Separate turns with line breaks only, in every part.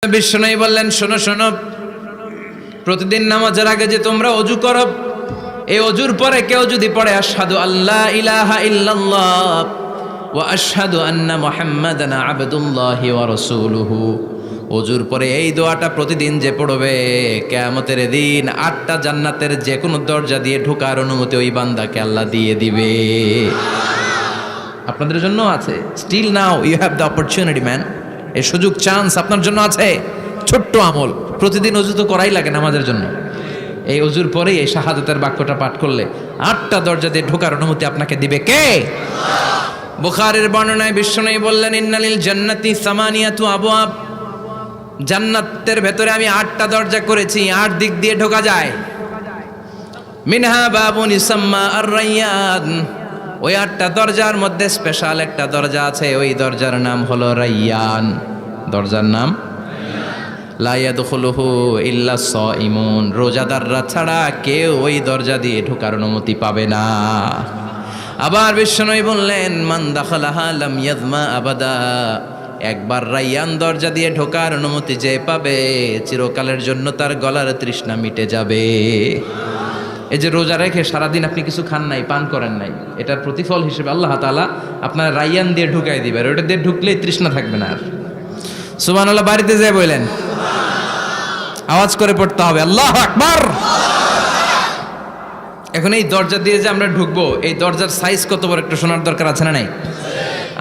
বিষ্ণু বললেন, শোনো শোনো, প্রতিদিন নামাজের আগে যে তোমরা ওযু করো, এই ওযুর পরে কেউ যদি পড়ে আশহাদু আল্লা ইলাহা ইল্লাল্লাহ ওয়া আশহাদু আন্না মুহাম্মাদান আবদুল্লাহি ওয়া রাসূলুহু, ওযুর পরে এই দোয়াটা প্রতিদিন যে পড়বে, কিয়ামতের দিন 8টা জান্নাতের যে কোনো দরজা দিয়ে ঢোকার অনুমতি ওই বান্দাকে আল্লাহ দিয়ে দিবে। আপনাদের জন্য আছে, still now you have the opportunity man. এই সুযোগ, চান্স আপনার জন্য আছে। ছোট্ট আমল, প্রতিদিন ওযু তো করাই লাগে নামাজের জন্য। এই ওযুর পরে এই শাহাদাতের বাক্যটা পাঠ করলে 8টা দরজা দিয়ে ঢোকার অনুমতি আপনাকে দিবে কে? বুখারীর বর্ণনায় বিশ্বনবী বললেন, ইন্নালিল জান্নাতি সামানিয়াতু আবওয়াব, জান্নাতের ভেতরে আমি 8টা দরজা করেছি, 8 দিক দিয়ে ঢোকা যায়। মিনহা বাবুন ইসাম্মা আর-রায়্যান, ওই 8টা দরজার মধ্যে স্পেশাল একটা দরজা আছে, ওই দরজার নাম হলো রায়্যান। দরজার নাম লা ইয়াদখুলুহু ইল্লা সাইমুন, রোজাদাররা ছাড়া কেউ ওই দরজা দিয়ে ঢোকার অনুমতি পাবে না। আবার বিশ্বনবী বললেন, মান দাখালাহা লাম ইয়াযমা আবাদা, একবার রায়্যান দরজা দিয়ে ঢোকার অনুমতি যে পাবে, চিরকালের জন্য তার গলার তৃষ্ণা মিটে যাবে। এই যে রোজা রেখে সারাদিন আপনি কিছু খান নাই, পান করেন নাই, এটার প্রতিফল হিসেবে আল্লাহ তাআলা আপনার রায়্যান দিয়ে ঢুকাই দিবে, আর ওটা দিয়ে ঢুকলেই তৃষ্ণা থাকবে না আর। সুবহানাল্লাহ, বাড়িতে যেয়ে বলেন, আওয়াজ করে পড়তে হবে আল্লাহু আকবার। এখন এই দরজা দিয়ে যে আমরা ঢুকবো, এই দরজার সাইজ কত বড় একটু শোনার দরকার আছে না নাই?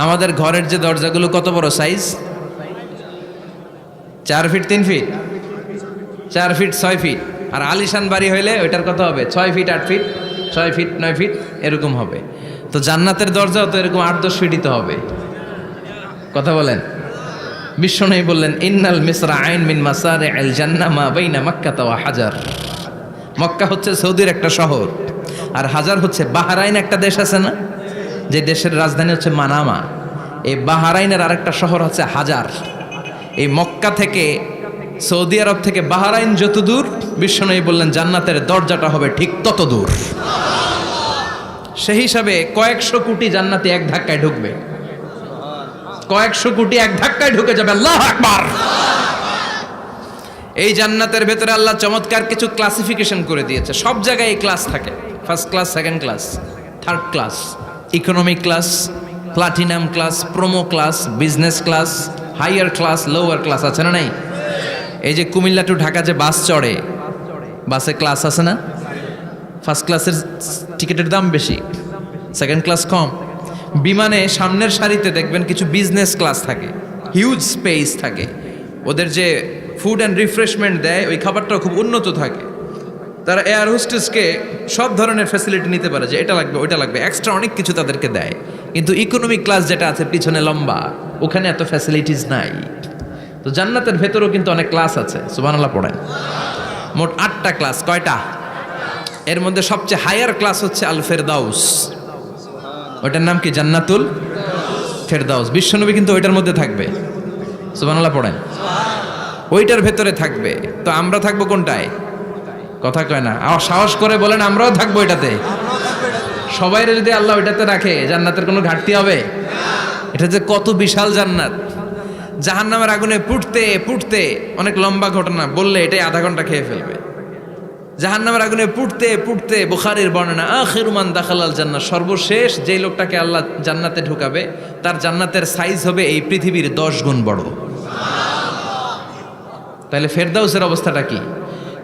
আমাদের ঘরের যে দরজাগুলো কত বড় size? 4 feet 3 feet 4 feet 6 feet. আর আলিশান বাড়ি হইলে ওইটার কত হবে? 6 ফিট 8 ফিট 6 ফিট 9 ফিট এরকম হবে। তো জান্নাতের দরজাও তো এরকম 8-10 ফিটই তো হবে। কথা বলেন। বিশ্বনবী বললেন, ইন্নাল মিসরাআইন মিন মাসারি'আল জান্নাহ মা বাইনা মক্কা ওয়া হাজার। মক্কা হচ্ছে সৌদির একটা শহর, আর হাজার হচ্ছে বাহরাইন, একটা দেশ আছে না, যে দেশের রাজধানী হচ্ছে মানামা। এই বাহরাইনের আরেকটা শহর হচ্ছে হাজার। এই মক্কা থেকে, সৌদি আরব থেকে বাহরাইন যত দূর, বিশ্বনবী বললেন জান্নাতের দরজাটা হবে ঠিক তত দূর। সেই হিসাবে কয়েকশো কোটি জান্নাতে এক ধাক্কায় ঢুকবে, কয়েকশো কোটি এক ধাক্কায় ঢুকে যাবে। আল্লাহু আকবার। এই জান্নাতের ভেতরে আল্লাহ চমৎকার কিছু ক্লাসিফিকেশন করে দিয়েছে। সব জায়গায় এই ক্লাস থাকে, first class, second class, third class, economic class, platinum class, promo class, business class, higher class, lower class, আছে না নাই? এই যে কুমিল্লা টু ঢাকা যে বাস চড়ে, বাসে ক্লাস আছে না? ফার্স্ট ক্লাসের টিকিটের দাম বেশি, সেকেন্ড ক্লাস কম। বিমানে সামনের সারিতে দেখবেন কিছু বিজনেস ক্লাস থাকে, হিউজ স্পেস থাকে, ওদের যে ফুড অ্যান্ড রিফ্রেশমেন্ট দেয়, ওই খাবারটাও খুব উন্নত থাকে। তারা এয়ার হোস্টেসকে সব ধরনের ফ্যাসিলিটি নিতে পারে, যে এটা লাগবে ওইটা লাগবে, এক্সট্রা অনেক কিছু তাদেরকে দেয়। কিন্তু ইকোনমিক ক্লাস যেটা আছে পিছনে লম্বা, ওখানে এত ফ্যাসিলিটিস নাই। তো জান্নাতের ভেতরেও কিন্তু অনেক ক্লাস আছে। সুবহানাল্লাহ পড়েন। মোট 8টা ক্লাস। কয়টা? এর মধ্যে সবচেয়ে হায়ার ক্লাস হচ্ছে আল ফেরদাউস। ওইটার নাম কি? জান্নাতুল ফেরদাউস। বিশ্বনবী কিন্তু ওইটার মধ্যে থাকবে। সুবহানাল্লাহ পড়েন। ওইটার ভেতরে থাকবে। তো আমরা থাকবো কোনটায়? কথা কয় না, সাহস করে বলেন আমরাও থাকবো এটাতে। সবাইরে যদি আল্লাহ ওইটাতে রাখে, জান্নাতের কোনো ঘাটতি হবে? এটা যে কত বিশাল জান্নাত! জাহান্নামের আগুনে পুড়তে পুড়তে, অনেক লম্বা ঘটনা, বললে এটাই আধা ঘন্টা খেয়ে ফেলবে। জাহান্নামের আগুনে পুড়তে পুড়তে, বুখারীর বর্ণনা, আখিরু মান দাখালাল জান্নাহ, সর্বশেষ যেই লোকটাকে আল্লাহ জান্নাতে ঢুকাবে, তার জান্নাতের সাইজ হবে এই পৃথিবীর 10 গুণ বড়। তাহলে ফেরদাউসের অবস্থাটা কি?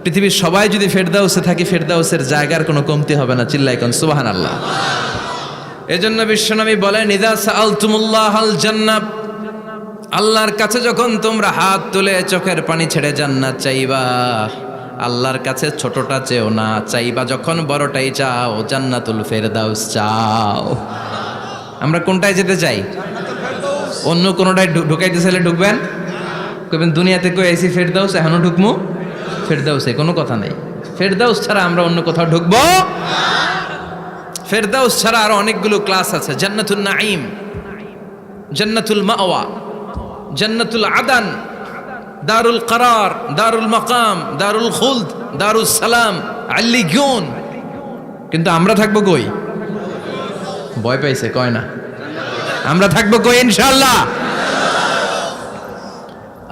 পৃথিবীর সবাই যদি ফেরদাউসে থাকি, ফেরদাউসের জায়গার কোনো কমতি হবে না। চিল্লায় কোন সুবহানাল্লাহ। এজন্য বিশ্বনবী বলেন, ইযা সাআলতুমুল্লাহাল জান্নাহ, আল্লাহর কাছে যখন তোমরা হাত তুলে চোখের পানি ছেড়ে জান্নাত চাইবা, আল্লাহর কাছে ছোটটা চেও না, চাইবা যখন বড়টাই চাও, জান্নাতুল ফেরদাউস চাও। আমরা কোনটায় যেতে চাই? অন্য কোনটায় ঢুকাইতে চাইলে ঢুকবেন, কইবেন দুনিয়াতে কই আইছি ফেরদাউস, এখনো ঢুকমু ফেরদাউসে? কোনো কথা নাই। ফেরদাউস ছাড়া আমরা অন্য কোথাও ঢুকবো? ফেরদাউস ছাড়া আরো অনেকগুলো ক্লাস আছে। জান্নাতুল নাঈম, জান্নাতুল মাওয়া, জান্নাতুল আদান, দারুল করার, দারুল মাকাম, দারুল খুলদ, দারুল সালাম, আল্লিগুন। কিন্তু আমরা থাকবো কই? ভয় পাইছে, কয় না। আমরা থাকবো কই? ইনশাআল্লাহ।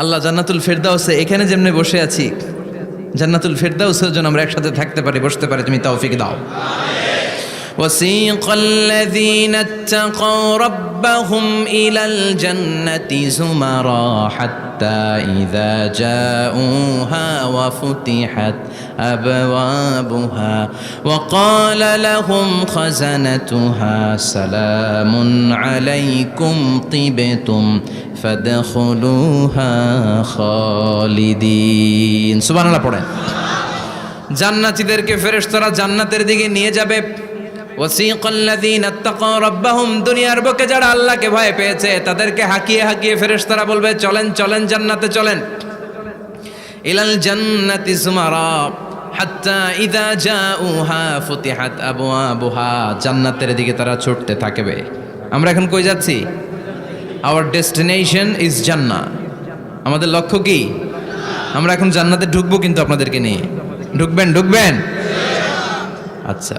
আল্লাহ জান্নাতুল ফেরদাউসে এখানে যেমনি বসে আছি, জান্নাতুল ফেরদাউসের জন্য আমরা একসাথে থাকতে পারি, বসতে পারি, তুমি তৌফিক দাও। وسيق الذين اتقوا ربهم إلى الجنة زمرا حتى إذا جاءوها وفتحت أبوابها وقال لهم خزنتها سلام عليكم طبتم فادخلوها خالدين سبحان الله পড়েন। জান্নাতীদেরকে ফেরেশতারা জান্নাতের দিকে নিয়ে যাবে। ওয়াসিকাল্লাযীনা ইত্তাকাউ রাব্বাহুম, দুনিয়ার বুকে যারা আল্লাহকে ভয় পেয়েছে তাদেরকে হাঁকিয়ে হাঁকিয়ে ফেরেশতারা বলবে চলেন চলেন জান্নাতে চলেন। ইলাল জান্নাতি যুমারা হাত্তা ইযা জাউহা ফুতিহাত আবওয়াবুহা, জান্নাতের দিকে তারা ছুটতে থাকবে। আমরা এখন কই যাচ্ছি? আওয়ার ডেস্টিনেশন ইজ জান্নাহ। আমাদের লক্ষ্য কি? আমরা এখন জান্নাতে ঢুকবো, কিন্তু আপনাদেরকে নিয়ে ঢুকবেন ঢুকবেন আচ্ছা,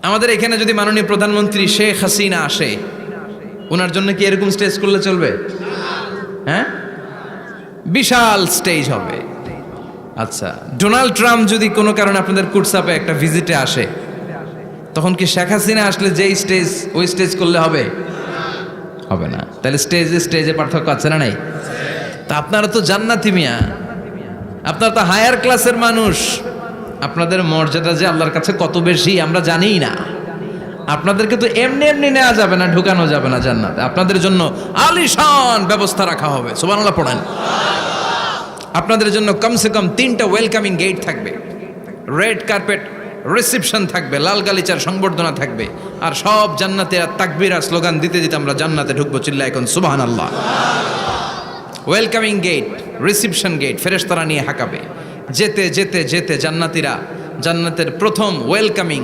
আমাদের এখানে যদি মাননীয় প্রধানমন্ত্রী শেখ হাসিনা আসে, ওনার জন্য কি এরকম স্টেজ করলে চলবে? হ্যাঁ, বিশাল স্টেজ হবে। আচ্ছা, ডোনাল্ড ট্রাম্প যদি কোনো কারণে আপনাদের কুটসাপে একটা ভিজিটে আসে, তখন কি শেখ হাসিনা আসলে যেই স্টেজ ওই স্টেজ করলে হবে? হবে না। তাহলে স্টেজে স্টেজে পার্থক্য আছে না নাই? তা আপনারা তো জান্নাতি মিয়া, আপনারা তো হায়ার ক্লাসের মানুষ, আপনাদের মর্যাদা যে আল্লাহর কাছে কত বেশি আমরা জানিই না। আপনাদেরকে তো এমনি এমনি নেওয়া যাবে না, ঢুকানো যাবে না জান্নাতে। আপনাদের জন্য আলিশান ব্যবস্থা রাখা হবে। সুবহানাল্লাহ পড়েন। আপনাদের জন্য কমসে কম 3টা ওয়েলকামিং গেট থাকবে, রেড কার্পেট রিসেপশন থাকবে, লাল গালিচার সংবর্ধনা থাকবে, আর সব জান্নাতীরা তাকবীর আর স্লোগান দিতে দিতে আমরা জান্নাতে ঢুকবো। চিল্লায় এখন সুবহানাল্লাহ। ওয়েলকামিং গেট, রিসেপশন গেট ফেরেশতারা নিয়ে হাঁকাবে। যেতে যেতে যেতে জান্নাতীরা জান্নাতের প্রথম ওয়েলকামিং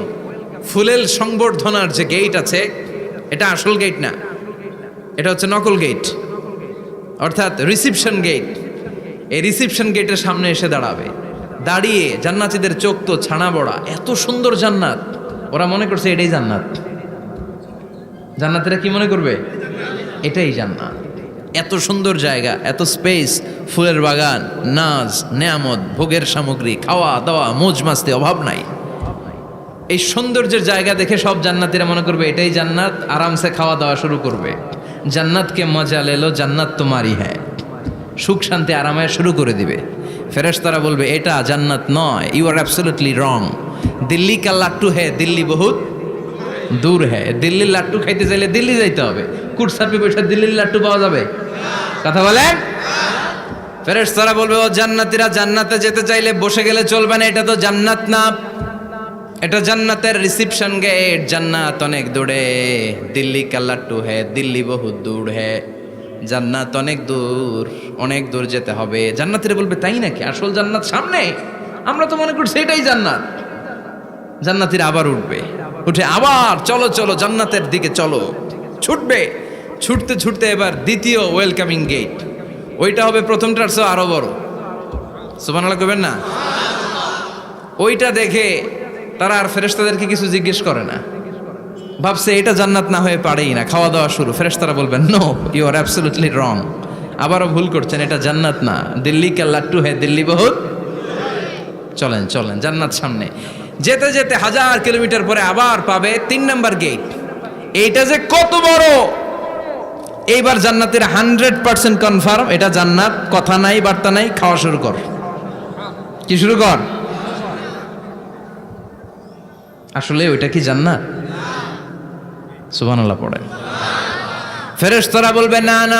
ফুলেল সংবর্ধনার যে গেট আছে, এটা আসল গেট না, এটা হচ্ছে নকল গেট, অর্থাৎ রিসেপশন গেট। এই রিসেপশন গেটের সামনে এসে দাঁড়াবে। দাঁড়িয়ে জান্নাতীদের চোখ তো ছানা বড়া, এত সুন্দর জান্নাত, ওরা মনে করছে এটাই জান্নাত। জান্নাতীরা কি মনে করবে? এটাই জান্নাত। এত সুন্দর জায়গা, এত স্পেস, ফুলের বাগান, নাজ নেয়ামত, ভোগের সামগ্রী, খাওয়া দাওয়া, মৌজ মাস্তি, অভাব নাই। এই সৌন্দর্যের জায়গা দেখে সব জান্নাতীরা মনে করবে এটাই জান্নাত, আরামসে খাওয়া দাওয়া শুরু করবে। জান্নাতকে মজা লেলো, জান্নাত তোমারই হ্যায়, সুখ শান্তি আরামে শুরু করে দিবে। ফেরেশতারা বলবে এটা জান্নাত নয়, you are absolutely wrong. Delhi কা লাট্টু হ্যায়, দিল্লি বহুত দূর হ্যায়। দিল্লির লাট্টু খাইতে চাইলে দিল্লি যাইতে হবে, কুটসাপে বসে দিল্লির লাট্টু পাওয়া যাবে? কথা বলেন। ফেরেশতারা বলবে ও জান্নাতীরা, জান্নাতে যেতে চাইলে বসে গেলে চলবে না, এটা তো জান্নাত না, এটা জান্নাতের রিসেপশন গেট। জান্নাত অনেক দূরে, দিল্লি কা লাট্টু হ্যায়, দিল্লি বহুত দূর হ্যায়। জান্নাত অনেক দূর, অনেক দূর যেতে হবে। জান্নাতীরা বলবে তাই নাকি? আসল জান্নাত সামনে, আমরা তো মনে করছি এটাই জান্নাত। জান্নাতীরা আবার উঠবে, উঠে আবার চলো চলো জান্নাতের দিকে চলো, ছুটবে। ছুটতে ছুটতে এবার দ্বিতীয় ওয়েলকামিং গেট, ওইটা হবে প্রথমটার চেয়ে আরো বড়। সুবহানাল্লাহ কইবেন না? ওইটা দেখে তারা আর ফেরেশতাদেরকে কিছু জিজ্ঞেস করে না, ভাবছে এটা জান্নাত না হয়ে পারেই না। খাওয়া দাওয়া শুরু। ফেরেশতারা বলবেন no, you are absolutely wrong, আবারও ভুল করছেন, এটা জান্নাত না, দিল্লি কা লাট্টু হ্যায়, দিল্লি বহুত। চলেন চলেন জান্নাত সামনে। যেতে যেতে 1000 কিলোমিটার পরে আবার পাবে 3 নাম্বার গেট। এইটা যে কত বড়, এইবার জান্নাতের 100% কনফার্ম এটা জান্নাত, কথা নাই বার্তা নাই, খাওয়া শুরু কর। কি শুরু কর? আসলে ওইটা কি জান্নাত? সুবহানাল্লাহ পড়ে। ফেরেশতারা বলবে না না,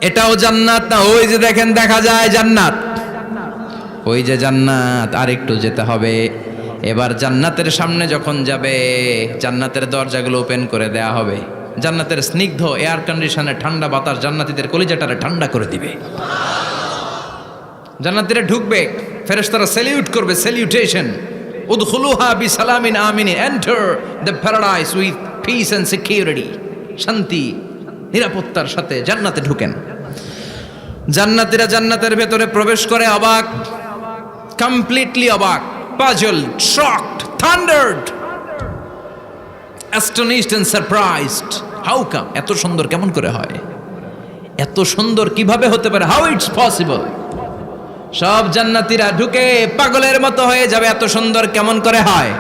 এটাও জান্নাত না, ওই যে দেখেন দেখা যায় জান্নাত, ওই যে জান্নাত, আর একটু যেতে হবে। এবার জান্নাতের সামনে যখন যাবে, জান্নাতের দরজাগুলো ওপেন করে দেয়া হবে। জান্নাতের স্নিগ্ধ এয়ার কন্ডিশনে ঠান্ডা বাতাস জান্নাতীদের কলিজাটারে ঠান্ডা করে দিবে। জান্নাতীরা ঢুকবে, ফেরেশতারা স্যালিউট করবে, স্যালিউটেশন। উদখুলুহা বিসালামিন আমিন, enter the paradise with peace and security. শান্তি নিরাপত্তার সাথে জান্নাতে ঢুকেন। জান্নাতীরা জান্নাতের ভেতরে প্রবেশ করে অবাক, কমপ্লিটলি অবাক, puzzled, shocked, thundered, astonished and surprised. How come? এত সুন্দর কেমন করে হয়? এত সুন্দর কিভাবে হতে পারে, হাউ ইটস পসিবল। সব জান্নাতীরা ঢুকে পাগলের মতো হয়ে যাবে, এত সুন্দর কেমন করে হয়।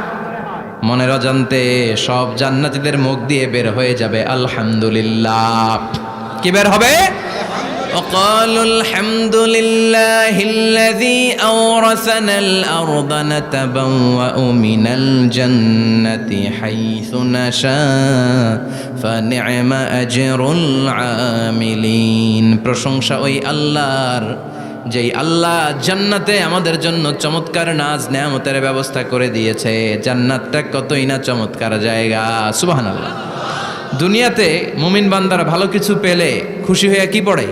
মনের অজান্তে সব জান্নাতীদের মুখ দিয়ে বের হয়ে যাবে আলহামদুলিল্লাহ। কি বের হবে? وقالوا الحمد لله الذي أورثنا الأرض نتبوأ من الجنة حيث نشاء فنعم أجر العاملين। প্রশংসা ওই আল্লাহর, যেই আল্লাহ জান্নাতে আমাদের জন্য চমৎকার নাজ নেয়ামতের ব্যবস্থা করে দিয়েছে। জান্নাতটা কতই না চমৎকার জায়গা, সুবহানাল্লাহ। দুনিয়াতে মুমিন বান্দারা ভালো কিছু পেলে খুশি হয়ে কি পড়ে?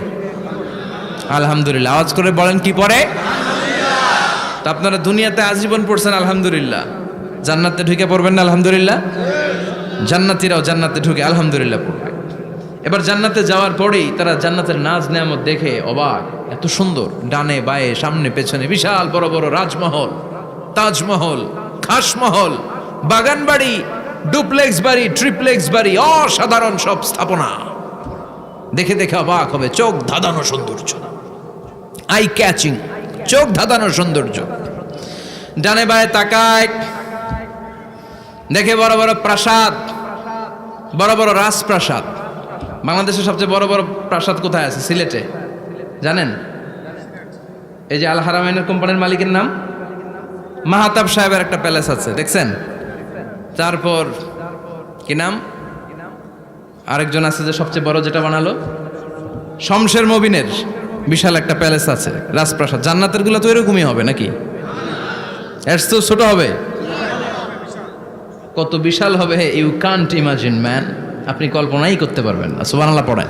আলহামদুলিল্লাহ। আওয়াজ করে বলেন কি পড়ে? তা আপনারা দুনিয়াতে আজীবন পড়ছেন আলহামদুলিল্লাহ, জান্নাতে ঢুকে পড়বেন না আলহামদুলিল্লাহ? জান্নাতীরাও জান্নাতে ঢুকে আলহামদুলিল্লাহ পড়বে। এবার জান্নাতে যাওয়ার পরেই তারা জান্নাতের নাজ নেয়ামত দেখে অবাক, এত সুন্দর, ডানে বায়ে সামনে পেছনে বিশাল বড় বড় রাজমহল, তাজমহল, খাসমহল, বাগান বাড়ি, ডুপ্লেক্স বাড়ি, ট্রিপ্লেক্স বাড়ি, অসাধারণ সব স্থাপনা দেখে দেখে অবাক হবে। চোখ ধাঁধানো সৌন্দর্য, আই ক্যাচিং, চোখ ধাঁধানো সৌন্দর্য। ডানে বায়ে তাকায়, দেখে বড় বড় প্রাসাদ, বড় বড় রাজপ্রাসাদ। বাংলাদেশের সবচেয়ে বড় বড় প্রাসাদ কোথায় আছে? সিলেটে, জানেন? এই যে আল হারামাইনের কোম্পানির মালিকের নাম মাহাতাব সাহেবের একটা প্যালেস আছে, দেখছেন? তারপর কি নাম, আরেকজন আছে যে সবচেয়ে বড় যেটা বানালো, শমশের মবিনের বিশাল একটা প্যালেস আছে, রাজপ্রাসাদ। জান্নাতের গুলো তো এরকমই হবে নাকি? এর তো ছোট হবে, কত বিশাল হবে, ইউ কান্ট ইমাজিন ম্যান, আপনি কল্পনাই করতে পারবেন না। সুবহানাল্লাহ পড়েন।